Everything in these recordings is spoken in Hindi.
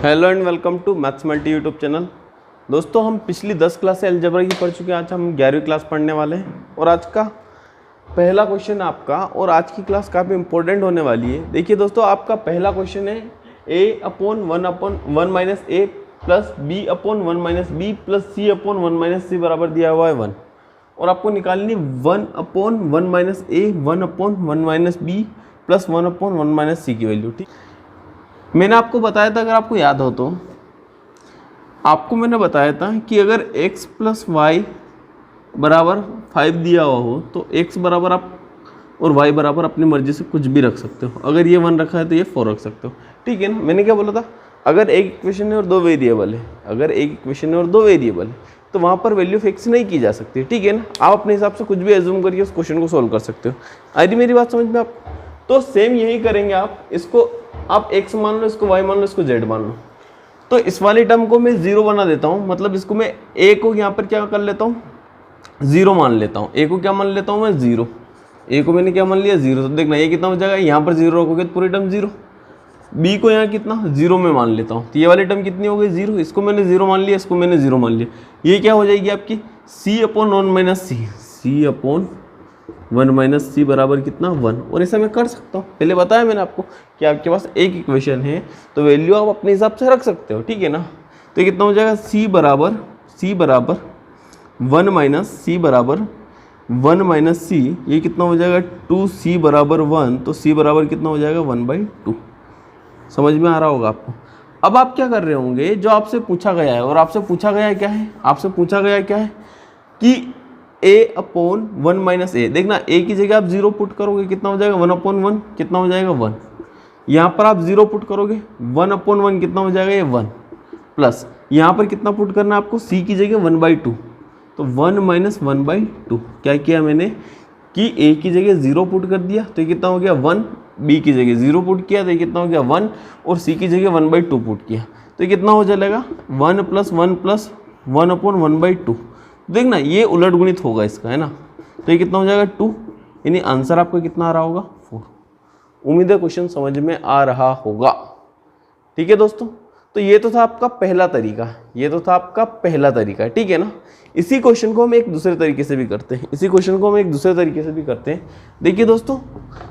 Hello and welcome to maths multi YouTube channel. दोस्तों हम पिछली 10 क्लास से अलजेब्रा की पढ़ चुके हैं। आज हम 11वीं क्लास पढ़ने वाले हैं और आज का पहला क्वेश्चन आपका और आज की क्लास काफ़ी इंपॉर्टेंट होने वाली है। देखिए दोस्तों, आपका पहला क्वेश्चन है a/1/1 minus A plus b/1 plus c/1 बराबर दिया हुआ है 1 और आपको निकालनी 1/1 माइनस ए 1/1 माइनस बी प्लस 1/1 माइनस सी की वैल्यू। ठीक, मैंने आपको बताया था, अगर आपको याद हो तो आपको मैंने बताया था कि अगर x प्लस वाई बराबर 5 दिया हुआ हो तो x बराबर आप और y बराबर अपनी मर्जी से कुछ भी रख सकते हो। अगर ये 1 रखा है तो ये 4 रख सकते हो। ठीक है ना, मैंने क्या बोला था, अगर एक इक्वेशन है और दो वेरिएबल है, अगर एक इक्वेशन है और दो वेरिएबल है तो वहाँ पर वैल्यू फिक्स नहीं की जा सकती। ठीक है ना, आप अपने हिसाब से कुछ भी एज्यूम करके उस क्वेश्चन को सोल्व कर सकते हो। आ रही मेरी बात समझ में आप? तो सेम यही करेंगे आप। इसको आप x मान लो, इसको y मान लो, इसको z मान लो। तो इस वाली टर्म को मैं 0 बना देता हूँ, मतलब इसको मैं a को यहाँ पर क्या कर लेता हूँ, 0 मान लेता हूँ। a को क्या मान लेता हूँ मैं, 0। a को मैंने क्या मान लिया, 0। तो देखना ये कितना हो जाएगा, यहाँ पर 0 रखोगे तो पूरी टर्म 0। b को यहाँ कितना 0 में मान लेता हूँ, तो ये वाली टर्म कितनी हो गई, 0। इसको मैंने 0 मान लिया, इसको मैंने 0 मान लिया। ये क्या हो जाएगी आपकी c/1 माइनस सी, c/1 माइनस सी बराबर कितना 1। और ऐसा मैं कर सकता हूँ, पहले बताया मैंने आपको कि आपके पास एक इक्वेशन है तो वैल्यू आप अपने हिसाब से रख सकते हो। ठीक है ना, तो ये कितना हो जाएगा, c बराबर 1 माइनस सी बराबर 1 माइनस सी, ये कितना हो जाएगा 2c बराबर 1। तो c बराबर कितना हो जाएगा 1/2। समझ में आ रहा होगा आपको। अब आप क्या कर रहे होंगे, जो आपसे पूछा गया है, और आपसे पूछा गया क्या है, आपसे पूछा गया क्या है कि a/1 माइनस ए। देखना a की जगह आप 0 पुट करोगे, कितना हो जाएगा 1/1, कितना हो जाएगा 1। यहाँ पर आप 0 पुट करोगे, 1/1 कितना हो जाएगा ये 1, प्लस यहाँ पर कितना पुट करना है आपको, c की जगह 1/2। तो 1 माइनस 1/2। क्या किया मैंने कि a की जगह 0 पुट कर दिया तो ये कितना हो गया 1, b की जगह 0 पुट किया तो ये कितना हो गया 1, और c की जगह 1/2 पुट किया तो ये कितना हो जाएगा 1 प्लस 1 प्लस 1/1/2। देखना ये उलट गुणित होगा इसका, है ना। तो ये कितना हो जाएगा 2, यानी आंसर आपको कितना आ रहा होगा 4। उम्मीद है क्वेश्चन समझ में आ रहा होगा। ठीक है दोस्तों, तो ये तो था आपका पहला तरीका, ये तो था आपका पहला तरीका। ठीक है ना, इसी क्वेश्चन को हम एक दूसरे तरीके से भी करते हैं, इसी क्वेश्चन को हम एक दूसरे तरीके से भी करते हैं। देखिए दोस्तों,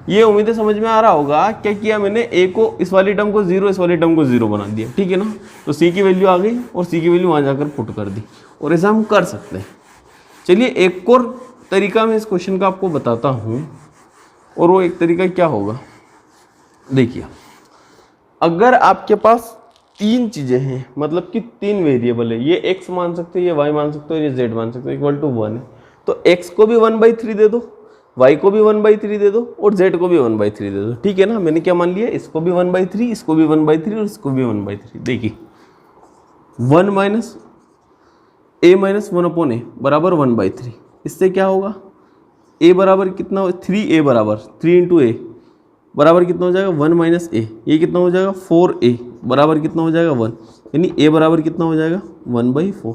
ये उम्मीद है समझ में आ रहा होगा। क्या किया मैंने, a को इस वाली टर्म को 0, इस वाली टर्म को 0 बना दिया। ठीक है ना, तो c की वैल्यू आ गई और c की वैल्यू वहाँ जाकर पुट कर दी, और ऐसा हम कर सकते हैं। चलिए एक और तरीका मैं इस क्वेश्चन का आपको बताता हूँ, और वो एक तरीका क्या होगा। देखिए, अगर आपके पास 3 चीज़ें हैं, मतलब कि 3 वेरिएबल है, ये x मान सकते हो, ये y मान सकते हो, ये z मान सकते हो, इक्वल टू 1 है, तो x को भी 1/3 दे दो, y को भी 1/3 दे दो, और z को भी 1/3 दे दो। ठीक है ना, मैंने क्या मान लिया, इसको भी 1/3, इसको भी 1/3 और इसको भी 1/3। देखिए 1 माइनस a माइनस 1/a बराबर 1/3। इससे क्या होगा, a बराबर कितना, 3a बराबर 3 इंटू a बराबर कितना हो जाएगा 1 माइनस a। ये कितना हो जाएगा 4a बराबर कितना हो जाएगा 1, यानी a बराबर कितना हो जाएगा 1/4।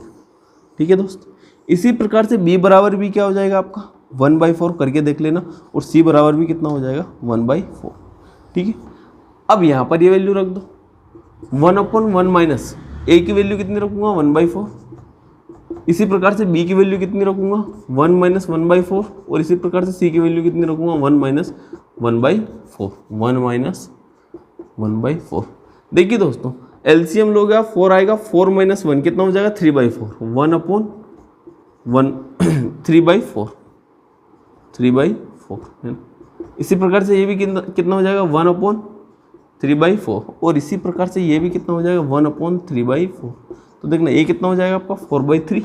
ठीक है दोस्त, इसी प्रकार से b बराबर भी क्या हो जाएगा आपका 1/4 करके देख लेना, और c बराबर भी कितना हो जाएगा 1/4। ठीक है, अब यहाँ पर ये वैल्यू रख दो, 1/1 माइनस a की वैल्यू कितनी रखूँगा 1/4। इसी प्रकार से b की वैल्यू कितनी रखूँगा 1 माइनस 1/4, और इसी प्रकार से c की वैल्यू कितनी रखूँगा 1 माइनस 1/4, 1 माइनस 1/4। देखिए दोस्तों, एलसीएम लोगे आप 4 आएगा, 4 माइनस 1 कितना हो जाएगा 3/4, 1/1 3/4 है ना। इसी प्रकार से ये भी कितना हो जाएगा 1/3/4, और इसी प्रकार से ये भी कितना हो जाएगा 1/3/4। तो देखना ये कितना हो जाएगा आपका 4/3,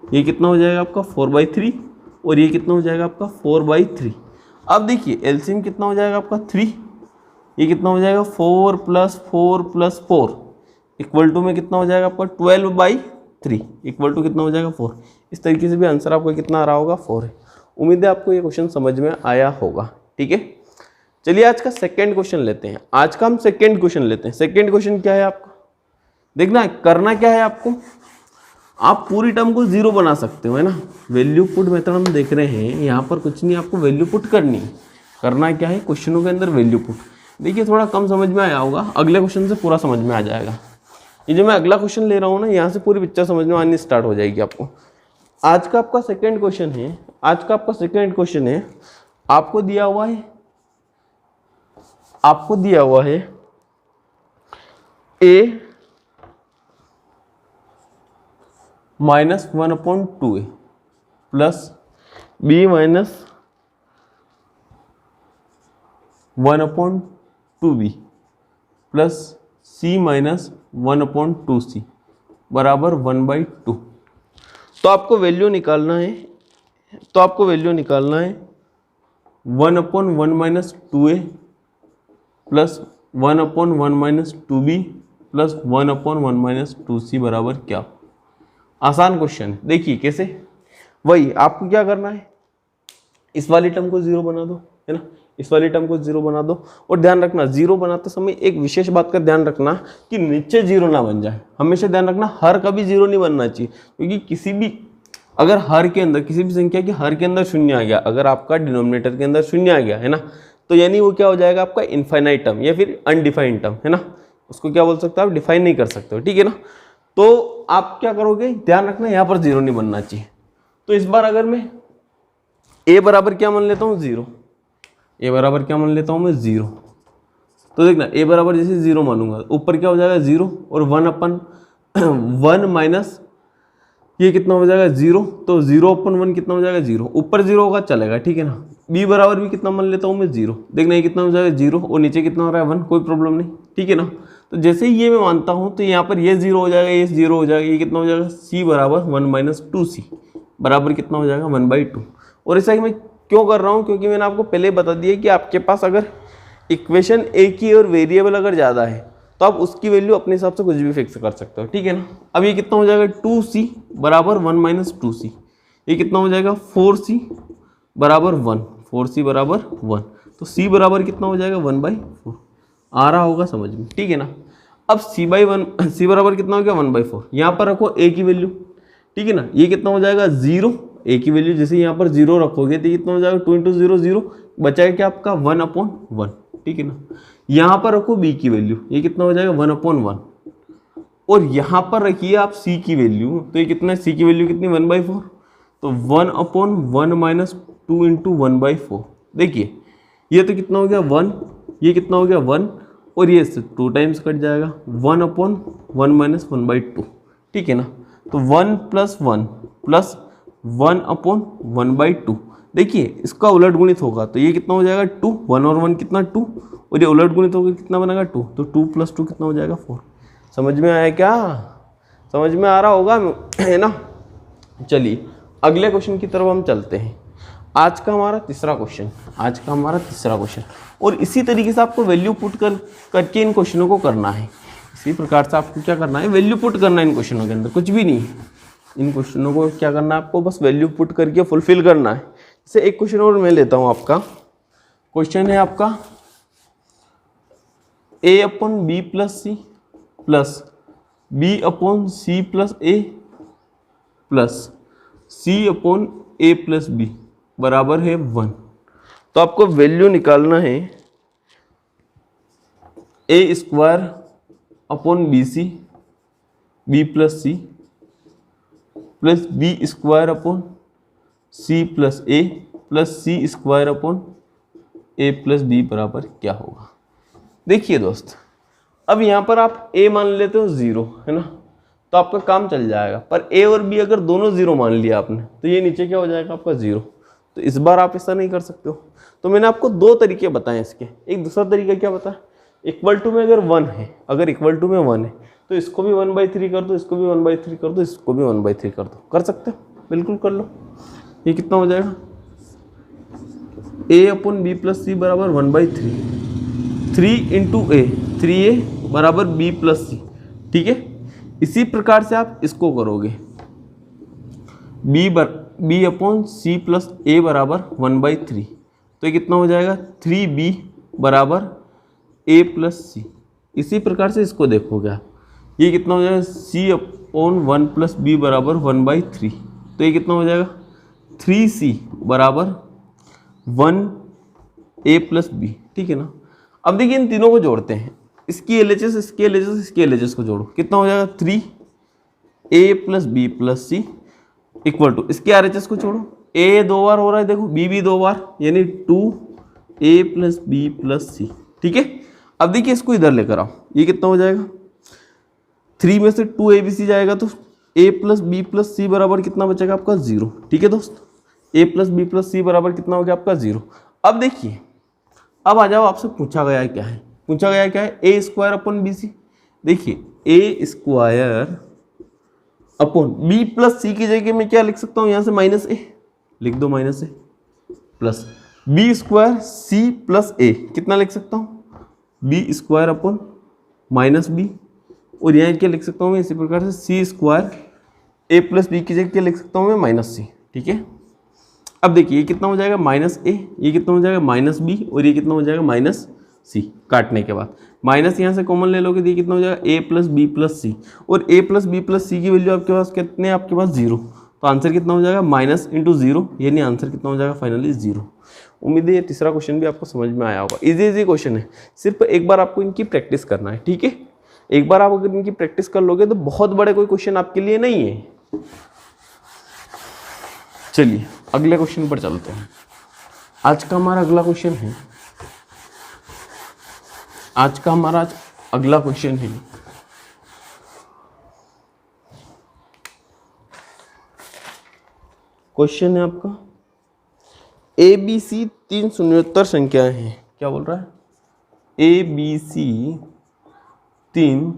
ये कितना हो जाएगा आपका 4/3, और ये कितना हो जाएगा आपका 4/3। अब देखिए एलसीएम कितना हो जाएगा आपका 3, ये कितना हो जाएगा 4 प्लस 4 प्लस 4 इक्वल टू में कितना हो जाएगा आपका 12/3 इक्वल टू कितना हो जाएगा 4। इस तरीके से भी आंसर आपको कितना आ रहा होगा 4 है। उम्मीद है आपको ये क्वेश्चन समझ में आया होगा। ठीक है, चलिए आज का सेकेंड क्वेश्चन लेते हैं। आज का हम सेकेंड क्वेश्चन लेते हैं। सेकेंड क्वेश्चन क्या है आपका, देखना करना क्या है आपको, आप पूरी टर्म को 0 बना सकते हो, है ना। वैल्यू पुट मेथड हम देख रहे हैं, यहाँ पर कुछ नहीं, आपको वैल्यू पुट करनी है। करना क्या है, क्वेश्चनों के अंदर वैल्यू पुट। देखिए थोड़ा कम समझ में आया होगा, अगले क्वेश्चन से पूरा समझ में आ जाएगा। ये जो मैं अगला क्वेश्चन ले रहा हूँ ना, यहाँ से पूरी पिक्चर समझ में आनी स्टार्ट हो जाएगी आपको। आज का आपका सेकंड क्वेश्चन है, आपको दिया हुआ है a -1/2a plus b -1/2b plus c -1/2c बराबर 1/2। तो आपको वैल्यू निकालना है 1/1 - 2a plus 1/1 - 2b plus 1/1 - 2c बराबर क्या। आसान क्वेश्चन है। देखिए कैसे, वही आपको क्या करना है, इस वाली टर्म को जीरो बना दो, है ना, इस वाली टर्म को जीरो बना दो। और ध्यान रखना जीरो बनाते समय एक विशेष बात का ध्यान रखना कि नीचे जीरो ना बन जाए। हमेशा ध्यान रखना हर कभी जीरो नहीं बनना चाहिए, क्योंकि किसी भी अगर हर के अंदर किसी भी संख्या के हर के अंदर शून्य आ गया, अगर आपका डिनोमिनेटर के अंदर शून्य आ गया है ना, तो यानी वो क्या हो जाएगा आपका इनफाइनाइट टर्म या फिर अनडिफाइंड टर्म, है ना। उसको क्या बोल सकते हो आप, डिफाइन नहीं कर सकते हो, ठीक है ना। तो आप क्या करोगे, ध्यान रखना यहाँ पर जीरो नहीं बनना चाहिए। तो इस बार अगर मैं a बराबर क्या मान लेता हूँ, जीरो, a बराबर क्या मान लेता हूँ मैं, जीरो। तो देखना a बराबर जैसे जीरो मानूंगा, ऊपर क्या हो जाएगा जीरो, और 1/1 माइनस ये कितना हो जाएगा जीरो, तो 0/1 कितना हो जाएगा जीरो, ऊपर जीरो होगा चलेगा, ठीक है ना। b बराबर भी कितना मान लेता हूँ मैं, जीरो। देखना ये कितना हो जाएगा जीरो, और नीचे कितना हो रहा है 1, कोई प्रॉब्लम नहीं, ठीक है ना। तो जैसे ही ये मैं मानता हूँ तो यहाँ पर ये जीरो हो जाएगा, ये जीरो हो जाएगा, ये कितना हो जाएगा c बराबर 1 - 2c बराबर कितना हो जाएगा 1/2। और ऐसा मैं क्यों कर रहा हूँ, क्योंकि मैंने आपको पहले बता दिया कि आपके पास अगर इक्वेशन एक ही और वेरिएबल अगर ज़्यादा है तो आप उसकी वैल्यू अपने हिसाब से कुछ भी फिक्स कर सकते हो, ठीक है ना। अब ये कितना हो जाएगा 2c बराबर 1 - 2c, ये कितना हो जाएगा 4c बराबर 1, 4c बराबर 1। तो c बराबर कितना हो जाएगा 1/4, आ रहा होगा समझ में, ठीक है ना। अब c बराबर कितना हो गया 1/4, यहाँ पर रखो a की वैल्यू, ठीक है ना। ये कितना हो जाएगा जीरो, a की वैल्यू जैसे यहाँ पर जीरो रखोगे तो कितना हो जाएगा 2 × 0 0, बचाएगा क्या आपका 1/1, ठीक है ना। यहाँ पर रखो b की वैल्यू, ये कितना हो जाएगा 1/1, और यहाँ पर रखिए आप c की वैल्यू, तो ये कितना है, c की वैल्यू कितनी 1/4, तो 1/1 - 2 × 1/4। देखिए ये तो कितना हो गया 1, ये कितना हो गया 1, और ये 2 टाइम्स कट जाएगा 1/1 - 1/2, ठीक है ना। तो 1 + 1 + 1/1/2। देखिए इसका उलट गुणित होगा तो ये कितना हो जाएगा 2, 1 और 1 कितना 2, और ये उलट गुणित होगा कितना बनेगा 2, तो 2 + 2 कितना हो जाएगा 4। समझ में आया क्या, समझ में आ रहा होगा, है ना। चलिए अगले क्वेश्चन की तरफ हम चलते हैं। आज का हमारा तीसरा क्वेश्चन, और इसी तरीके से आपको वैल्यू पुट करके इन क्वेश्चनों को करना है। इसी प्रकार से आपको क्या करना है, वैल्यू पुट करना है इन क्वेश्चनों के अंदर, कुछ भी नहीं। इन क्वेश्चनों को क्या करना है आपको, बस वैल्यू पुट करके फुलफिल करना है। जैसे एक क्वेश्चन और मैं लेता हूँ, आपका क्वेश्चन है आपका a/b + c plus b/c + a plus c/a + b बराबर है 1। तो आपको वैल्यू निकालना है a² b + c plus b² c + a plus c² a + b बराबर क्या होगा। देखिए दोस्त, अब यहाँ पर आप a मान लेते हो 0, है ना, तो आपका काम चल जाएगा। पर a और b अगर दोनों 0 मान लिया आपने तो ये नीचे क्या हो जाएगा आपका 0। तो इस बार आप ऐसा नहीं कर सकते हो। तो मैंने आपको 2 तरीके बताए इसके। एक दूसरा तरीका क्या बताया, इक्वल टू में अगर 1 है, अगर इक्वल टू में 1 है तो इसको भी 1/3 कर दो, इसको भी 1/3 कर दो, इसको भी 1/3 कर दो। कर सकते हो, बिल्कुल कर लो। ये कितना हो जाएगा a/b + c बराबर 1/3, 3 × a, 3a बराबर b + c, ठीक है। इसी प्रकार से आप इसको करोगे, b/c + a बराबर 1/3, तो ये कितना हो जाएगा 3b बराबर a + c। इसी प्रकार से इसको देखोगे आप, ये कितना हो जाएगा c/1 + b बराबर 1/3, तो ये कितना हो जाएगा 3c बराबर 1a + b, ठीक है ना। अब देखिए इन तीनों को जोड़ते हैं, इसकी एलएचएस, इसकी एलएचएस, इसकी एलएचएस को जोड़ो, कितना हो जाएगा 3a plus B plus C equal to, इसके आरएचएस को छोड़ो, a 2 बार हो रहा है देखो, b भी 2 बार, यानी 2a प्लस बी प्लस सी। ठीक है, अब देखिए इसको इधर लेकर आओ, ये कितना हो जाएगा 3 में से 2abc जाएगा तो a plus B plus C बराबर कितना बचेगा आपका 0। ठीक है दोस्त, a plus B plus C बराबर कितना हो गया आपका 0। अब देखिए, अब आ जाओ, आपसे पूछा गया है क्या है, पूछा गया क्या है ए स्क्वायर अपॉन बी सी। देखिए ए स्क्वायर अपॉन बी प्लस सी की जगह मैं क्या लिख सकता हूँ, यहाँ से माइनस ए लिख दो, minus A plus B square C plus A, कितना लिख सकता हूँ B square upon minus B, और यहाँ क्या लिख सकता हूँ मैं इसी प्रकार से सी स्क्वायर ए प्लस बी की जगह क्या लिख सकता हूँ मैं माइनस सी। ठीक है, अब देखिए ये कितना हो जाएगा माइनस ए, ये कितना हो जाएगा माइनस बी, और ये कितना हो जाएगा माइनस सी। काटने के बाद माइनस यहाँ से कॉमन ले लोगे तो ये कितना हो जाएगा ए प्लस बी प्लस सी, और ए प्लस बी प्लस सी की वैल्यू आपके पास कितने, आपके पास 0, तो आंसर कितना हो जाएगा माइनस इंटू 0, यानी आंसर कितना हो जाएगा फाइनली 0। उम्मीद है ये तीसरा क्वेश्चन भी आपको समझ में आया होगा। इजी क्वेश्चन है, सिर्फ एक बार आपको इनकी प्रैक्टिस करना है। ठीक है, एक बार आप अगर इनकी प्रैक्टिस कर लोगे तो बहुत बड़े कोई क्वेश्चन आपके लिए नहीं है। चलिए अगले क्वेश्चन पर चलते हैं। आज का हमारा अगला क्वेश्चन है, अगला क्वेश्चन है क्वेश्चन है आपका ए बी सी 3 शून्योत्तर संख्याएं हैं। क्या बोल रहा है, ए बी सी 3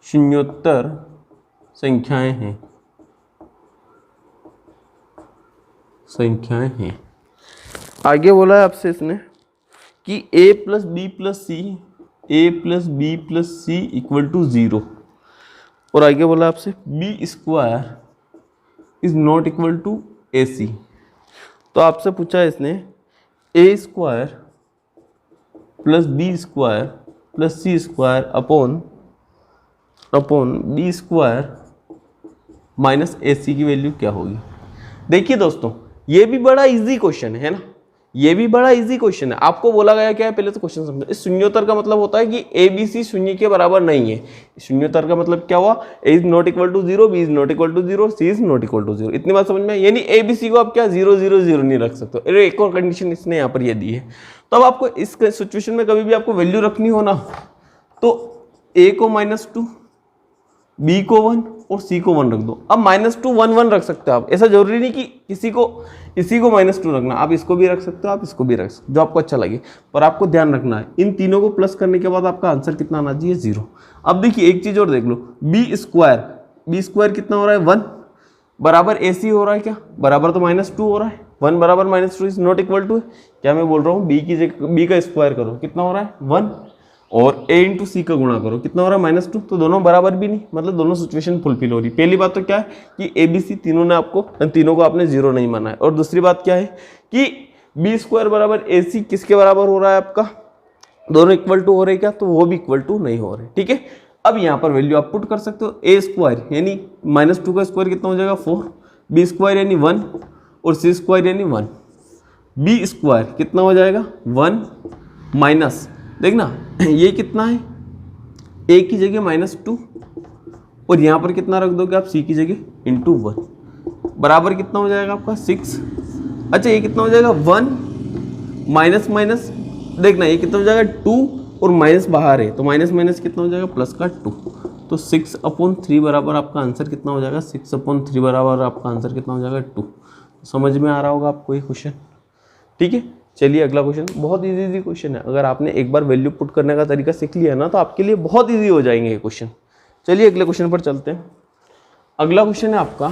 शून्योत्तर संख्याएं हैं, आगे बोला है आपसे इसने कि a plus B plus C equal to 0, और आगे बोला आपसे B square is not equal to A C. तो आपसे पूछा है इसने A square plus B square plus C square upon B square minus A C की वैल्यू क्या होगी। देखिए दोस्तों, ये भी बड़ा इजी क्वेश्चन है ना, ये भी बड़ा इजी क्वेश्चन है। आपको बोला गया क्या है, पहले तो क्वेश्चन समझो। इस शून्योत्तर का मतलब होता है कि ए बी सी शून्य के बराबर नहीं है। शून्योत्तर का मतलब क्या हुआ, A is not equal to 0, B is not equal to 0, C is not equal to 0। इतनी बात समझ में, यानी ए बी सी को आप क्या 0 0 0 नहीं रख सकते। अरे एक और कंडीशन इसने यहाँ पर ये दी है। तो अब आपको इस सिचुएशन में कभी भी आपको वैल्यू रखनी हो ना, तो ए को -2, बी को 1 और सी को 1 रख दो। अब -2 1 1 रख सकते हो आप, ऐसा जरूरी नहीं कि इसी को -2 रखना, आप इसको भी रख सकते हो, आप इसको भी रख सकते हो, जो आपको अच्छा लगे। पर आपको ध्यान रखना है इन तीनों को प्लस करने के बाद आपका आंसर कितना आना चाहिए 0। अब देखिए एक चीज और देख लो, बी स्क्वायर कितना हो रहा है 1 बराबर ए सी हो रहा है, क्या बराबर तो -2 हो रहा है, 1 बराबर -2 इज नॉट इक्वल टू, क्या मैं बोल रहा हूँ बी का स्क्वायर करो, कितना हो रहा है 1, और a इंटू सी का गुणा करो, कितना हो रहा है -2, तो दोनों बराबर भी नहीं, मतलब दोनों सिचुएशन फुलफिल हो रही। पहली बात तो क्या है कि ए बी सी तीनों को आपने 0 नहीं माना है, और दूसरी बात क्या है कि बी स्क्वायर बराबर ए सी किसके बराबर हो रहा है आपका, दोनों इक्वल टू हो रहे क्या, तो वो भी इक्वल टू नहीं हो रहे। ठीक है, अब यहाँ पर वैल्यू आप पुट कर सकते हो, ए स्क्वायर यानी -2 का स्क्वायर कितना हो जाएगा 4, बी स्क्वायर यानी 1 और सी स्क्वायर यानी 1, बी स्क्वायर कितना हो जाएगा 1 माइनस, देखना ये कितना है a की जगह -2, और यहाँ पर कितना रख दोगे आप c की जगह इंटू 1, बराबर कितना हो जाएगा आपका 6। अच्छा ये कितना हो जाएगा 1 माइनस, देखना ये कितना हो जाएगा 2 और माइनस बाहर है, तो माइनस कितना हो जाएगा प्लस का 2, तो 6/3 बराबर आपका आंसर कितना हो जाएगा, 6/3 बराबर आपका आंसर कितना हो जाएगा 2। समझ में आ रहा होगा आपको ये क्वेश्चन। ठीक है, चलिए अगला क्वेश्चन, बहुत इजी क्वेश्चन है। अगर आपने एक बार वैल्यू पुट करने का तरीका सीख लिया ना, तो आपके लिए बहुत इजी हो जाएंगे ये क्वेश्चन। चलिए अगले क्वेश्चन पर चलते हैं। अगला क्वेश्चन है आपका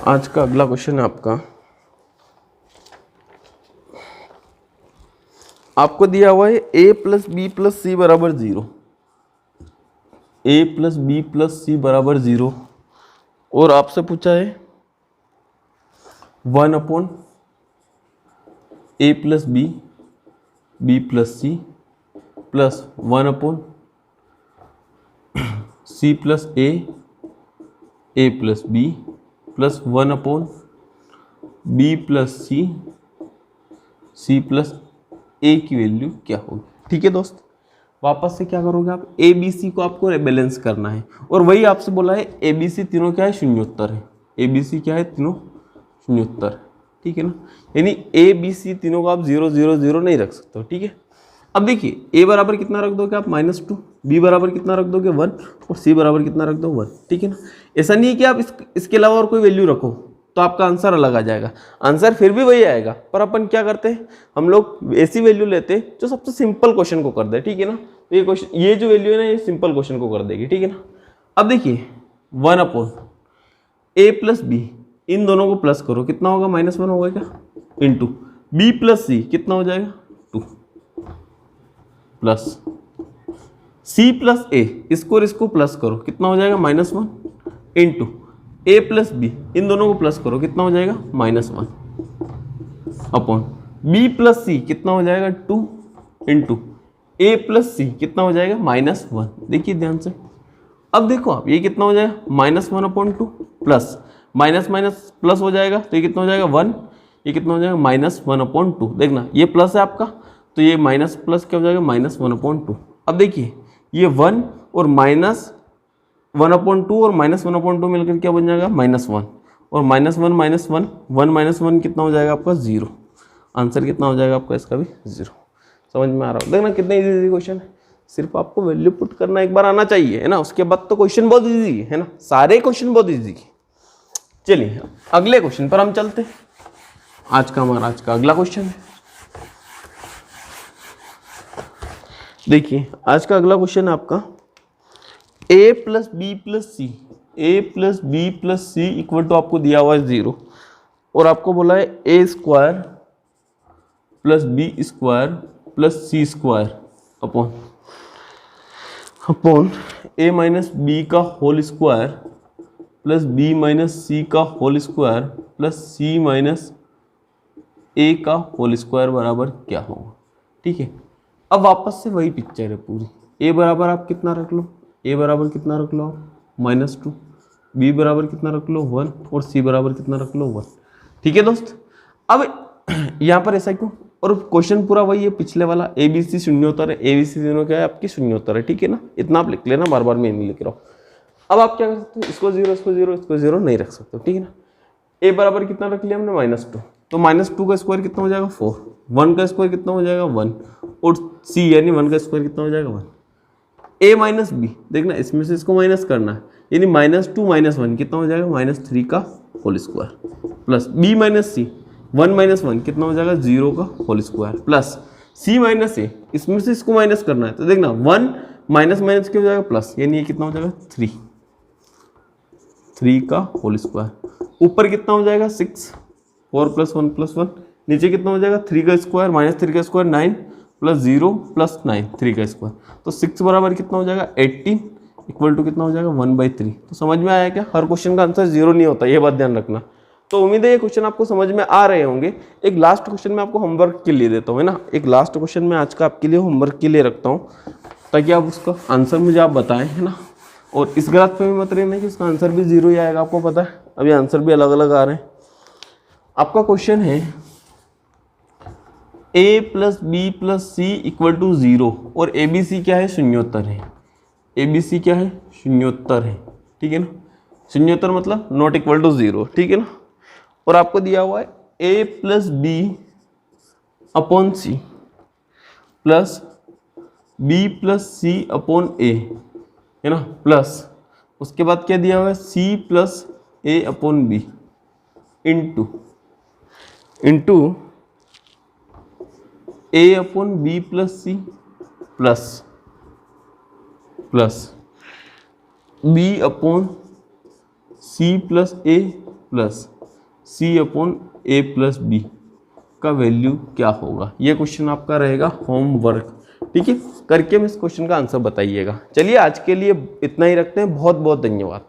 आज का अगला क्वेश्चन है आपको दिया हुआ है a plus B plus C बराबर 0, a plus B plus C बराबर 0, और आपसे पूछा है 1/a plus B plus C plus 1/c plus a plus B plus 1/b B plus C plus A की वैल्यू क्या होगी। ठीक है दोस्त, वापस से क्या करोगे आप, ए बी सी को आपको बैलेंस करना है और वही आपसे बोला है ए बी सी तीनों क्या है, शून्योत्तर है। ए बी सी क्या है, तीनों शून्योत्तर। ठीक है ना, यानी ए बी सी तीनों को आप 0 0 0 नहीं रख सकते हो। ठीक है, अब देखिए ए बराबर कितना रख दोगे आप, -2, बी बराबर कितना रख दोगे 1 और सी बराबर कितना रख दो 1। ठीक है ना, ऐसा नहीं है कि आप इसके अलावा और कोई वैल्यू रखो तो आपका आंसर अलग आ जाएगा, आंसर फिर भी वही आएगा। पर अपन क्या करते हैं, हम लोग ऐसी वैल्यू लेते हैं जो सबसे सिंपल क्वेश्चन को कर दे। ठीक है ना, तो ये क्वेश्चन, ये जो वैल्यू है ना, ये सिंपल क्वेश्चन को कर देगी। ठीक है ना, अब देखिए 1/a प्लस बी, इन दोनों को प्लस करो, कितना होगा, -1 होगा क्या, इंटू बी प्लस सी कितना हो जाएगा 2 प्लस सी प्लस ए, इसको और इसको प्लस करो, कितना हो जाएगा -1 इंटू ए प्लस बी, इन दोनों को प्लस करो, कितना हो जाएगा -1 अपॉन बी प्लस सी कितना हो जाएगा 2 इंटू ए प्लस सी कितना हो जाएगा -1। देखिए ध्यान से, अब देखो आप ये कितना हो जाएगा -1/2 प्लस माइनस माइनस प्लस हो जाएगा, तो ये कितना हो जाएगा 1, ये कितना हो जाएगा -1/2। देखना ये प्लस है आपका, तो ये माइनस प्लस क्या हो जाएगा -1/2। अब देखिए ये 1 और -1/2 और -1/2 मिलकर क्या बन जाएगा -1 और -1 -1 कितना हो जाएगा आपका 0। आंसर कितना हो जाएगा आपका इसका भी 0। समझ में आ रहा हो, देखना कितना इजी क्वेश्चन है, सिर्फ आपको वैल्यू पुट करना एक बार आना चाहिए, है ना, उसके बाद तो क्वेश्चन बहुत इजी है ना, सारे क्वेश्चन बहुत इजी है। चलिए अगले क्वेश्चन पर हम चलते हैं। आज का अगला क्वेश्चन है, देखिए आज का अगला क्वेश्चन है आपका a plus B plus C equal to आपको दिया हुआ है 0 और आपको बोला है a स्क्वायर plus B square plus C square upon a minus B का whole square plus B minus C का whole square plus C minus A का होल स्क्वायर बराबर क्या होगा। ठीक है, अब वापस से वही पिक्चर है पूरी। a बराबर आप कितना रख लो, a बराबर कितना रख लो आप -2, b बराबर कितना रख लो 1 और c बराबर कितना रख लो 1। ठीक है दोस्त, अब यहाँ पर ऐसा क्यों, और क्वेश्चन पूरा वही है पिछले वाला, ए बी सी शून्योत्तर है, ए बी सी तीनों क्या है आपकी शून्योत्तर है। ठीक है ना, इतना आप लिख लेना, बार बार मैं नहीं लिख रहा हूँ। अब आप क्या कर सकते हो, इसको 0 इसको 0 इसको 0 नहीं रख सकते। ठीक है ना, a बराबर कितना रख लिया हमने -2, तो -2 का स्क्वायर कितना हो जाएगा 4, 1 का स्क्वायर कितना हो जाएगा 1 और c यानी 1 का स्क्वायर कितना हो जाएगा 1। a माइनस बी, देखना इसमें से इसको माइनस करना है, यानी -2 -1 कितना हो जाएगा -3 का whole square plus b minus C 1 -1 कितना हो जाएगा 0 का whole square plus c minus A, इसमें से इसको माइनस करना है, तो देखना 1 माइनस माइनस क्या हो जाएगा प्लस, यानी ये कितना हो जाएगा 3 का होल स्क्वायर, ऊपर कितना हो जाएगा 6, 4 + 1 + 1, नीचे कितना हो जाएगा 3 का स्क्वायर -3 का स्क्वायर 9 + 0 + 9 3 का स्क्वायर, तो 6 बराबर कितना हो जाएगा 18 इक्वल टू कितना हो जाएगा 1/3। तो समझ में आया क्या, हर क्वेश्चन का आंसर 0 नहीं होता, ये बात ध्यान रखना। तो उम्मीद है ये क्वेश्चन आपको समझ में आ रहे होंगे। एक लास्ट क्वेश्चन मैं आपको होमवर्क के लिए देता हूँ, है ना, एक लास्ट क्वेश्चन मैं आज का आपके लिए होमवर्क के लिए रखता हूँ, ताकि आप उसका आंसर मुझे आप बताएं, है ना। और इस गलत पे भी मत रहना कि उसका आंसर भी 0 ही आएगा, आपको पता है अभी आंसर भी अलग अलग आ रहे हैं। आपका क्वेश्चन है a plus B plus C equal to 0 और ए बी सी क्या है शून्योत्तर है, ए बी सी क्या है शून्योत्तर है। ठीक है ना, शून्योत्तर मतलब नॉट इक्वल टू 0। ठीक है ना, और आपको दिया हुआ है a plus B upon C plus B plus C upon A, है ना, प्लस उसके बाद क्या दिया हुआ है c plus A upon B into A upon B plus C plus B upon C plus A plus C upon A plus B का वैल्यू क्या होगा। ये क्वेश्चन आपका रहेगा होमवर्क। ठीक है, करके हम इस क्वेश्चन का आंसर बताइएगा। चलिए आज के लिए इतना ही रखते हैं, बहुत बहुत धन्यवाद।